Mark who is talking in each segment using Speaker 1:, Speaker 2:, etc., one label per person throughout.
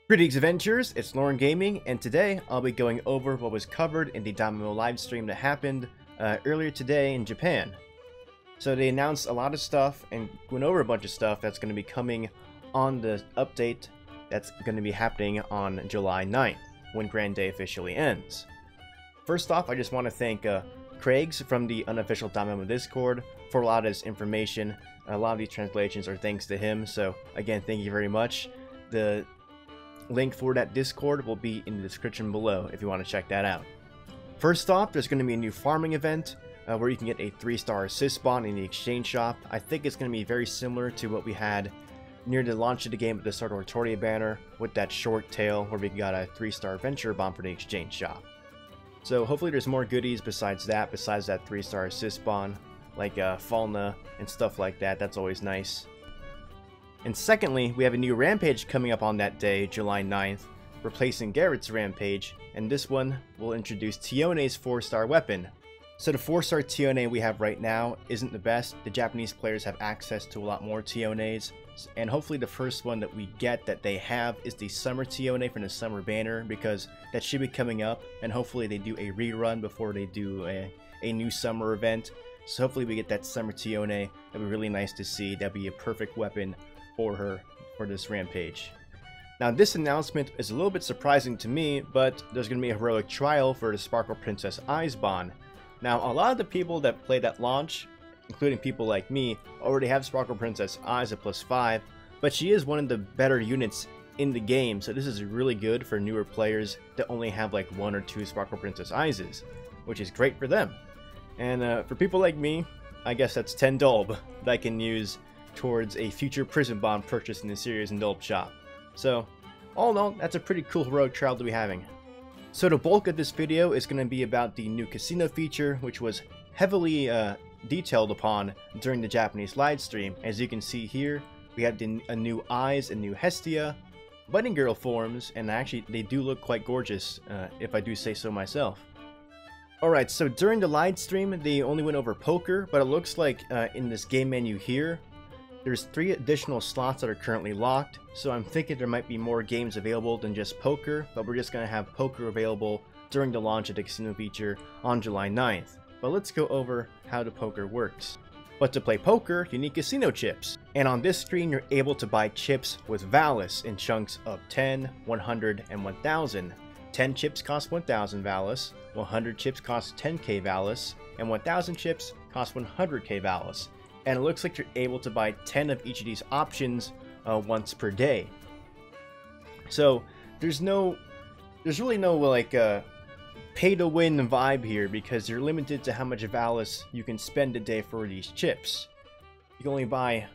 Speaker 1: Greetings adventurers, it's Lauren Gaming, and today I'll be going over what was covered in the DanMemo livestream that happened earlier today in Japan. So they announced a lot of stuff and went over a bunch of stuff that's going to be coming on the update that's going to be happening on July 9th, when Grand Day officially ends. First off, I just want to thank Craigs from the unofficial DanMemo Discord for a lot of this information. A lot of these translations are thanks to him, so again, thank you very much. The link for that Discord will be in the description below if you want to check that out. First off, there's going to be a new farming event where you can get a 3-star assist spawn in the exchange shop. I think it's going to be very similar to what we had near the launch of the game with the Sartoriatoria banner with that short tail where we got a 3-star venture bomb for the exchange shop. So hopefully there's more goodies besides that 3-star assist spawn, like Falna and stuff like that. That's always nice. And secondly, we have a new Rampage coming up on that day, July 9th, replacing Garrett's Rampage, and this one will introduce Tione's 4-star weapon. So the 4-star Tione we have right now isn't the best. The Japanese players have access to a lot more Tiones, and hopefully the first one that we get that they have is the Summer Tione from the Summer banner, because that should be coming up, and hopefully they do a rerun before they do a new summer event. So hopefully we get that Summer Tione. That'd be really nice to see. That'd be a perfect weapon for her for this Rampage. Now this announcement is a little bit surprising to me, but there's going to be a heroic trial for the Sparkle Princess Eyes Bond. Now a lot of the people that played at launch, including people like me, already have Sparkle Princess Eyes at +5, but she is one of the better units in the game, so this is really good for newer players that only have like 1 or 2 Sparkle Princess Eyes, which is great for them. And for people like me, I guess that's 10 dolb that I can use towards a future prison bond purchase in the series in Dolb shop. So, all in all, that's a pretty cool heroic trial to be having. So the bulk of this video is going to be about the new casino feature, which was heavily detailed upon during the Japanese live stream. As you can see here, we have a new Eyes and new Hestia, Bunny Girl forms, and actually they do look quite gorgeous, if I do say so myself. Alright, so during the live stream, they only went over poker, but it looks like in this game menu here, there's 3 additional slots that are currently locked, so I'm thinking there might be more games available than just poker, but we're just going to have poker available during the launch of the casino feature on July 9th. But let's go over how the poker works. But to play poker, you need casino chips. And on this screen, you're able to buy chips with Valis in chunks of 10, 100, and 1000. 10 chips cost 1000 Valis, 100 chips cost 10k Valis, and 1000 chips cost 100k Valis. And it looks like you're able to buy 10 of each of these options once per day. So there's really no like pay to win vibe here, because you're limited to how much Valis you can spend a day for these chips. You can only buy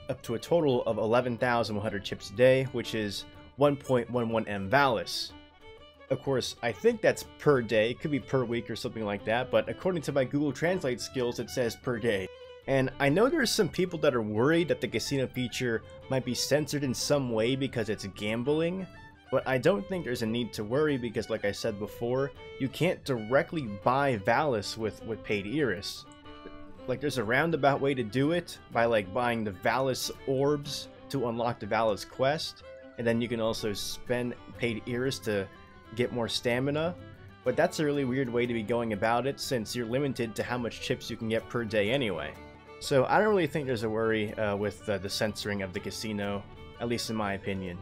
Speaker 1: up to a total of 11,100 chips a day, which is 1.11 M Valis. Of course, I think that's per day. It could be per week or something like that, but according to my Google Translate skills, it says per day. And I know there's some people that are worried that the casino feature might be censored in some way because it's gambling, but I don't think there's a need to worry, because like I said before, you can't directly buy Valis with paid Iris. Like there's a roundabout way to do it by like buying the Valis orbs to unlock the Valis quest, and then you can also spend paid Iris to get more stamina. But that's a really weird way to be going about it, since you're limited to how much chips you can get per day anyway. So I don't really think there's a worry with the censoring of the casino, at least in my opinion.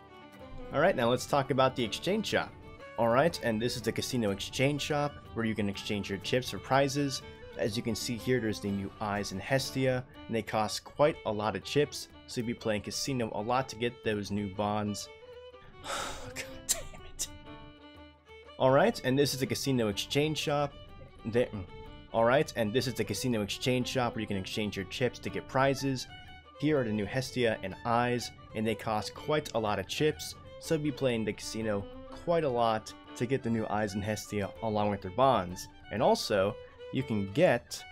Speaker 1: Alright, now let's talk about the exchange shop. Alright, and this is the casino exchange shop, where you can exchange your chips for prizes. As you can see here, there's the new Eyes and Hestia, and they cost quite a lot of chips, so you'll be playing casino a lot to get those new bonds. God damn it. Alright, and this is the casino exchange shop. Alright, and this is the casino exchange shop where you can exchange your chips to get prizes. Here are the new Hestia and Eyes, and they cost quite a lot of chips, so you'll be playing the casino quite a lot to get the new Eyes and Hestia along with their bonds. And also, you can get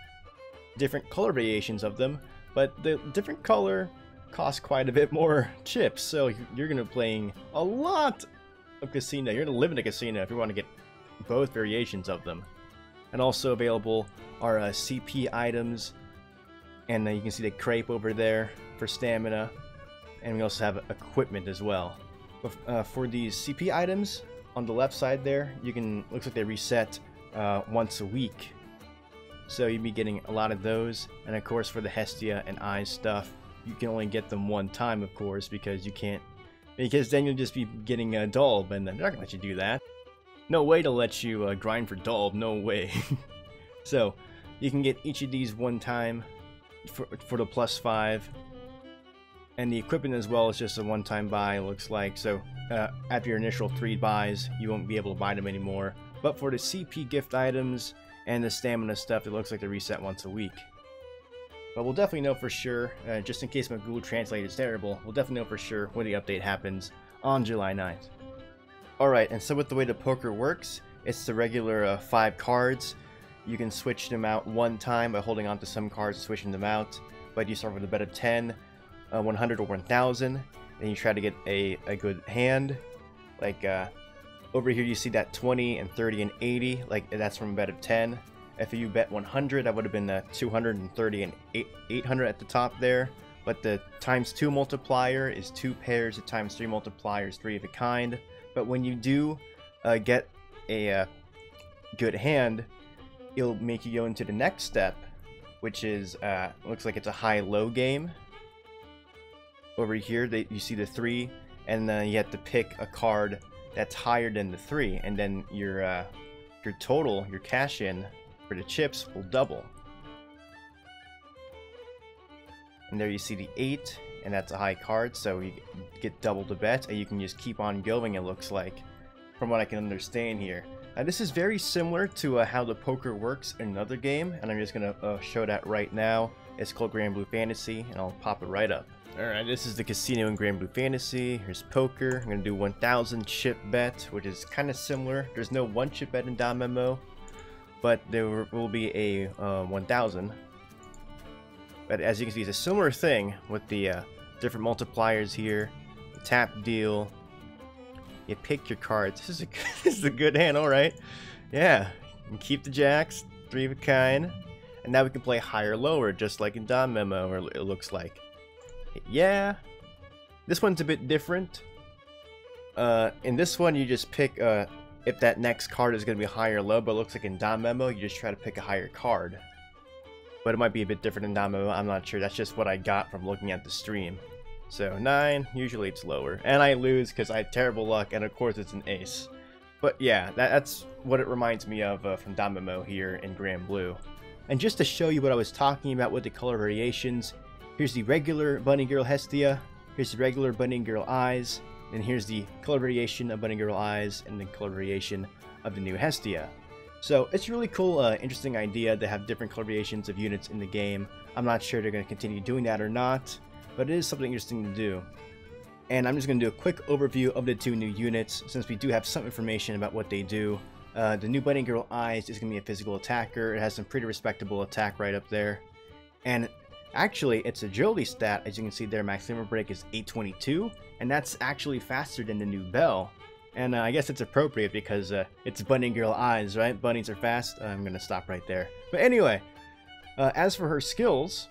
Speaker 1: different color variations of them, but the different color costs quite a bit more chips, so you're going to be playing a lot of casino. You're going to live in a casino if you want to get both variations of them. And also available are CP items, and you can see the crepe over there for stamina, and we also have equipment as well. For these CP items on the left side there, looks like they reset once a week. So you'd be getting a lot of those. And of course for the Hestia and Eyes stuff, you can only get them one time, of course, because then you'll just be getting a Dulb, and they're not gonna let you do that. No way to let you grind for Dulb, no way. So you can get each of these one time for the +5. And the equipment as well is just a one-time buy, it looks like. So after your initial 3 buys, you won't be able to buy them anymore. But for the CP gift items and the stamina stuff, it looks like they reset once a week. But we'll definitely know for sure, just in case my Google Translate is terrible, we'll definitely know for sure when the update happens on July 9th. Alright, and so with the way the poker works, it's the regular 5 cards. You can switch them out one time by holding on to some cards and switching them out. But you start with a bet of 10, 100 or 1000, and you try to get a good hand. Like over here you see that 20 and 30 and 80, like that's from a bet of 10. If you bet 100, that would have been 230 and 800 at the top there. But the ×2 multiplier is 2 pairs, the ×3 multiplier is 3 of a kind. But when you do get a good hand, it'll make you go into the next step, which is looks like it's a high-low game. Over here, you see the 3, and then you have to pick a card that's higher than the 3, and then your total, your cash-in for the chips will double. And there you see the 8, and that's a high card, so you get double the bet, and you can just keep on going, it looks like, from what I can understand here. This is very similar to how the poker works in another game, and I'm just going to show that right now. It's called Grand Blue Fantasy, and I'll pop it right up. Alright, this is the casino in Grand Blue Fantasy. Here's poker. I'm going to do 1000 chip bet, which is kind of similar. There's no 1 chip bet in DanMemo, but there will be a 1000. But as you can see, it's a similar thing with the different multipliers here. The tap deal. You pick your cards. This is a good hand, alright. Yeah, you can keep the jacks, 3 of a kind. And now we can play higher lower, just like in DanMemo, or it looks like. Yeah, this one's a bit different. In this one, you just pick if that next card is going to be high or low, but it looks like in DanMemo, you just try to pick a higher card. But it might be a bit different in DanMemo, I'm not sure. That's just what I got from looking at the stream. So 9, usually it's lower. And I lose because I have terrible luck, and of course it's an ace. But yeah, that's what it reminds me of from DanMemo here in Grand Blue. And just to show you what I was talking about with the color variations, here's the regular Bunny Girl Hestia, here's the regular Bunny Girl Eyes, and here's the color variation of Bunny Girl Eyes, and the color variation of the new Hestia. So it's a really cool, interesting idea to have different color variations of units in the game. I'm not sure they're going to continue doing that or not, but it is something interesting to do. And I'm just going to do a quick overview of the 2 new units, since we do have some information about what they do. The new Bunny Girl Eyes is going to be a physical attacker. It has some pretty respectable attack right up there. And actually, its agility stat, as you can see there, maximum break is 822, and that's actually faster than the new Bell. And I guess it's appropriate because it's Bunny Girl Eyes, right? Bunnies are fast. I'm going to stop right there. But anyway, as for her skills,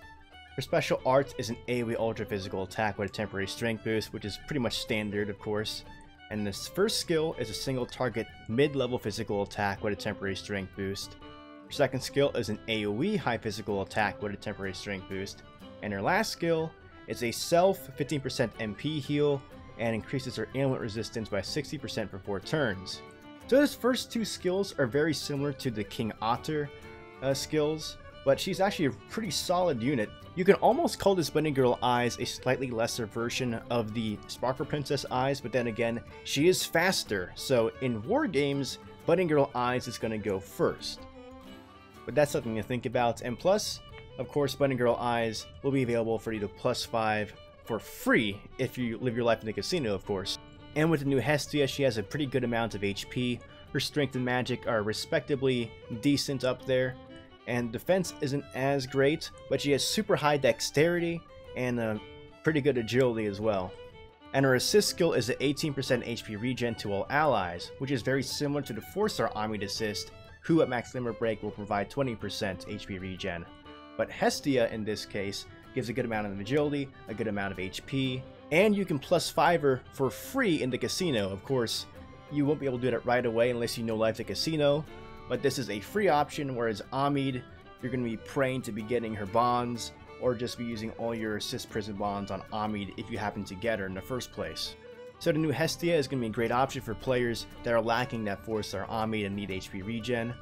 Speaker 1: her special art is an AoE ultra physical attack with a temporary strength boost, which is pretty much standard, of course. And this first skill is a single target mid-level physical attack with a temporary strength boost. Her second skill is an AoE high physical attack with a temporary strength boost. And her last skill is a self 15% MP heal and increases her ailment resistance by 60% for 4 turns. So those first 2 skills are very similar to the King Otter skills, but she's actually a pretty solid unit. You can almost call this Bunny Girl Eyes a slightly lesser version of the Sparkle Princess Eyes, but then again, she is faster, so in war games, Bunny Girl Eyes is going to go first. But that's something to think about, and plus, of course, Bunny Girl Eyes will be available for you to +5 for free if you live your life in the casino, of course. And with the new Hestia, she has a pretty good amount of HP. Her strength and magic are respectably decent up there, and defense isn't as great, but she has super high dexterity and pretty good agility as well. And her assist skill is an 18% HP regen to all allies, which is very similar to the 4-star Army Assist, who at max limit break will provide 20% HP regen. But Hestia in this case gives a good amount of agility, a good amount of HP, And you can plus 5 her for free in the casino. Of course, you won't be able to do that right away unless you know live the casino, but this is a free option, whereas Amid, you're going to be praying to be getting her bonds, or just be using all your assist prison bonds on Amid if you happen to get her in the first place. So the new Hestia is going to be a great option for players that are lacking that 4-star Amid and need HP regen.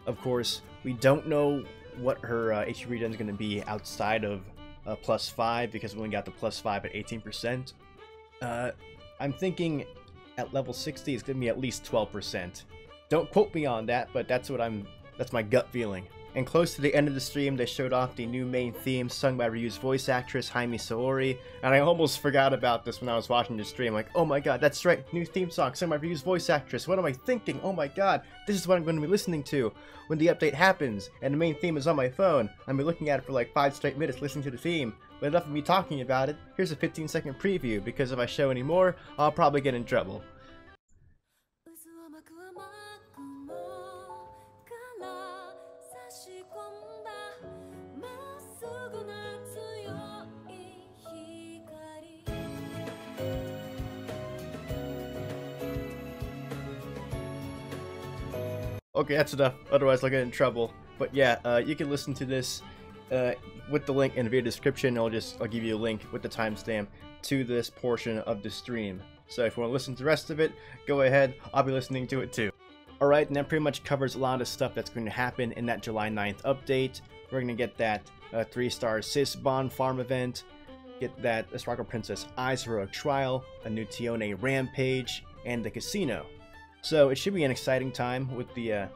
Speaker 1: Of course, we don't know what her HP regen is going to be outside of plus 5, because we only got the plus 5 at 18%. I'm thinking at level 60 it's going to be at least 12%. Don't quote me on that, but that's my gut feeling. And close to the end of the stream, they showed off the new main theme sung by Ryu's voice actress Jaime Saori, and I almost forgot about this when I was watching the stream. Like, oh my god, that's right, new theme song sung by Ryu's voice actress. What am I thinking? Oh my god, this is what I'm going to be listening to when the update happens, and the main theme is on my phone. I'll be looking at it for like 5 straight minutes listening to the theme, but enough of me talking about it. Here's a 15-second preview, because if I show any more, I'll probably get in trouble. Okay, that's enough, otherwise I'll get in trouble. But yeah, you can listen to this with the link in the video description. I'll give you a link with the timestamp to this portion of the stream. So if you want to listen to the rest of it, go ahead, I'll be listening to it too. Alright, and that pretty much covers a lot of stuff that's going to happen in that July 9th update. We're going to get that 3-star assist bond farm event, get that Astragal Princess Ai's Heroic Trial, a new Tione Rampage, and the casino. So it should be an exciting time with the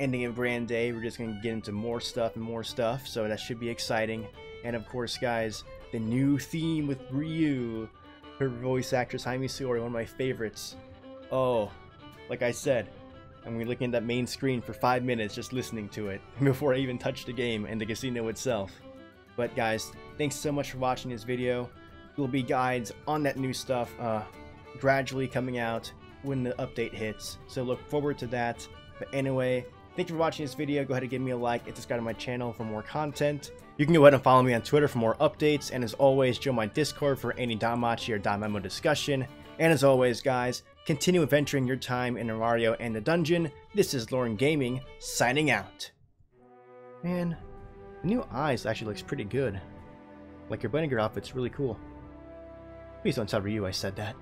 Speaker 1: ending of Grand Day. We're just going to get into more stuff and more stuff, so that should be exciting. And of course, guys, the new theme with Ryu, her voice actress Jaime Saori, one of my favorites. Oh, like I said, I'm going to be looking at that main screen for 5 minutes just listening to it before I even touch the game and the casino itself. But guys, thanks so much for watching this video. There will be guides on that new stuff gradually coming out when the update hits, so look forward to that. But anyway, thank you for watching this video. Go ahead and give me a like and subscribe to my channel for more content. You can go ahead and follow me on Twitter for more updates, and as always, join my Discord for any DanMachi or DanMemo discussion. And as always, guys, continue adventuring your time in Mario and the dungeon. This is Lauren Gaming, signing out. Man, the new eyes actually looks pretty good. Like, your Bunny Girl outfit's really cool. Please don't tell Ryu I said that.